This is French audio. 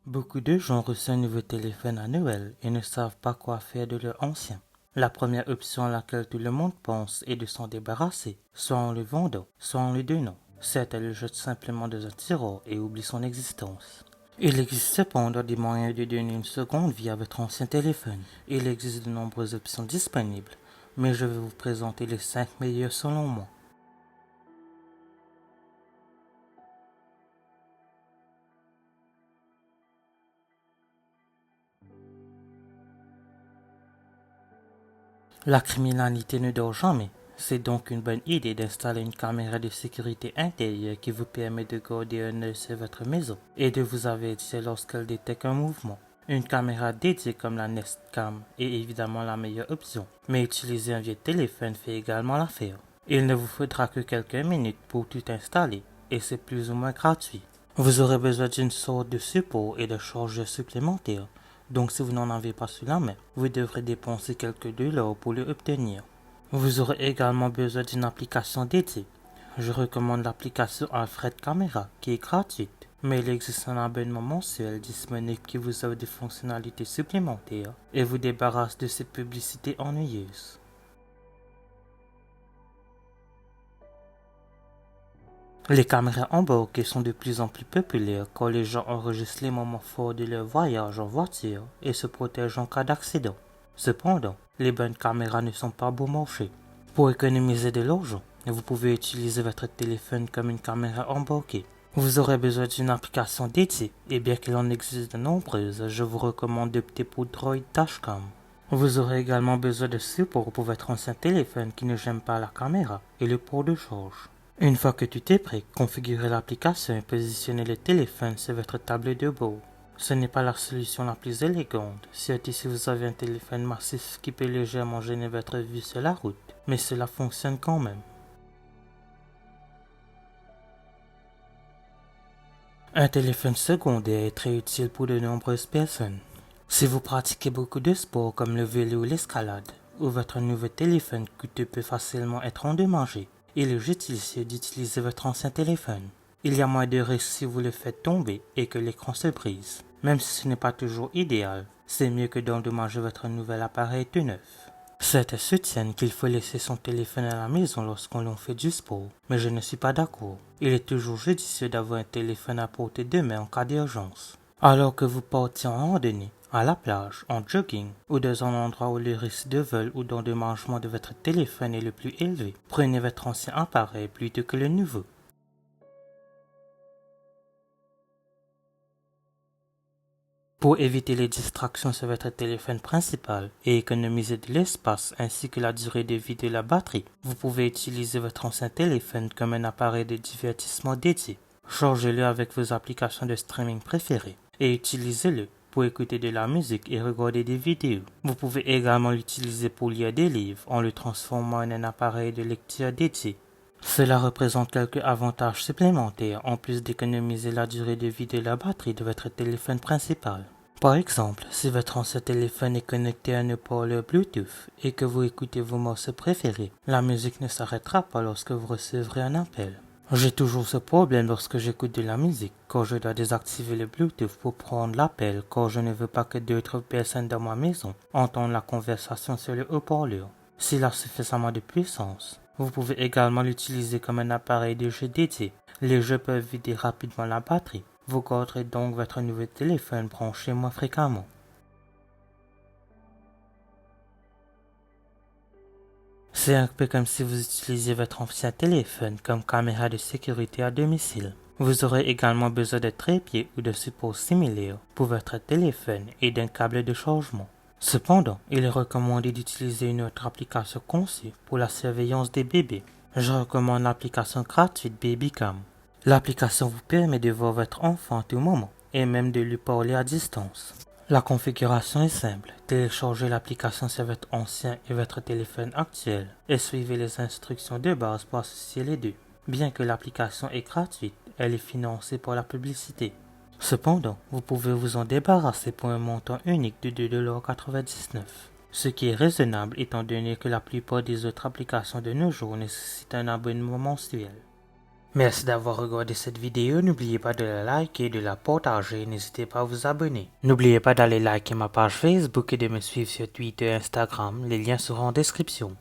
Beaucoup de gens reçoivent un nouveau téléphone à Noël et ne savent pas quoi faire de leur ancien. La première option à laquelle tout le monde pense est de s'en débarrasser, soit en le vendant, soit en le donnant. Certains le jettent simplement dans un tiroir et oublient son existence. Il existe cependant des moyens de donner une seconde vie à votre ancien téléphone. Il existe de nombreuses options disponibles, mais je vais vous présenter les 5 meilleures selon moi. La criminalité ne dort jamais. C'est donc une bonne idée d'installer une caméra de sécurité intérieure qui vous permet de garder un œil sur votre maison et de vous avertir lorsqu'elle détecte un mouvement. Une caméra dédiée comme la Nest Cam est évidemment la meilleure option, mais utiliser un vieux téléphone fait également l'affaire. Il ne vous faudra que quelques minutes pour tout installer et c'est plus ou moins gratuit. Vous aurez besoin d'une sorte de support et de chargeur supplémentaire. Donc si vous n'en avez pas sous la main, vous devrez dépenser quelques dollars pour l'obtenir. Vous aurez également besoin d'une application dédiée. Je recommande l'application Alfred Camera qui est gratuite, mais il existe un abonnement mensuel disponible qui vous offre des fonctionnalités supplémentaires et vous débarrasse de ces publicités ennuyeuses. Les caméras embarquées sont de plus en plus populaires quand les gens enregistrent les moments forts de leur voyage en voiture et se protègent en cas d'accident. Cependant, les bonnes caméras ne sont pas bon marché. Pour économiser de l'argent, vous pouvez utiliser votre téléphone comme une caméra embarquée. Vous aurez besoin d'une application dédiée et bien qu'il en existe de nombreuses, je vous recommande d'opter pour Droid Dashcam. Vous aurez également besoin de support pour votre ancien téléphone qui ne gêne pas la caméra et le port de charge. Une fois que tout est prêt, configurez l'application et positionnez le téléphone sur votre table de bord. Ce n'est pas la solution la plus élégante, surtout si vous avez un téléphone massif qui peut légèrement gêner votre vue sur la route, mais cela fonctionne quand même. Un téléphone secondaire est très utile pour de nombreuses personnes. Si vous pratiquez beaucoup de sports comme le vélo ou l'escalade, ou votre nouveau téléphone coûteux peut facilement être endommagé, il est judicieux d'utiliser votre ancien téléphone. Il y a moins de risques si vous le faites tomber et que l'écran se brise. Même si ce n'est pas toujours idéal, c'est mieux que d'endommager votre nouvel appareil tout neuf. Certains soutiennent qu'il faut laisser son téléphone à la maison lorsqu'on fait du sport, mais je ne suis pas d'accord. Il est toujours judicieux d'avoir un téléphone à portée de main en cas d'urgence. Alors que vous partiez en randonnée, à la plage, en jogging ou dans un endroit où le risque de vol ou d'endommagement de votre téléphone est le plus élevé, prenez votre ancien appareil plutôt que le nouveau. Pour éviter les distractions sur votre téléphone principal et économiser de l'espace ainsi que la durée de vie de la batterie, vous pouvez utiliser votre ancien téléphone comme un appareil de divertissement dédié. Chargez-le avec vos applications de streaming préférées et utilisez-le pour écouter de la musique et regarder des vidéos. Vous pouvez également l'utiliser pour lire des livres en le transformant en un appareil de lecture dédié. Cela représente quelques avantages supplémentaires en plus d'économiser la durée de vie de la batterie de votre téléphone principal. Par exemple, si votre ancien téléphone est connecté à un haut-parleur Bluetooth et que vous écoutez vos morceaux préférés, la musique ne s'arrêtera pas lorsque vous recevrez un appel. J'ai toujours ce problème lorsque j'écoute de la musique, quand je dois désactiver le Bluetooth pour prendre l'appel, car je ne veux pas que d'autres personnes dans ma maison entendent la conversation sur le haut-parleur. S'il a suffisamment de puissance, vous pouvez également l'utiliser comme un appareil de jeu dédié. Les jeux peuvent vider rapidement la batterie. Vous garderez donc votre nouveau téléphone branché moins fréquemment. C'est un peu comme si vous utilisiez votre ancien téléphone comme caméra de sécurité à domicile. Vous aurez également besoin de trépieds ou de supports similaires pour votre téléphone et d'un câble de chargement. Cependant, il est recommandé d'utiliser une autre application conçue pour la surveillance des bébés. Je recommande l'application gratuite BabyCam. L'application vous permet de voir votre enfant à tout moment et même de lui parler à distance. La configuration est simple. Téléchargez l'application sur votre ancien et votre téléphone actuel et suivez les instructions de base pour associer les deux. Bien que l'application est gratuite, elle est financée par la publicité. Cependant, vous pouvez vous en débarrasser pour un montant unique de 2,99 $, ce qui est raisonnable étant donné que la plupart des autres applications de nos jours nécessitent un abonnement mensuel. Merci d'avoir regardé cette vidéo, n'oubliez pas de la liker et de la partager, n'hésitez pas à vous abonner. N'oubliez pas d'aller liker ma page Facebook et de me suivre sur Twitter et Instagram, les liens seront en description.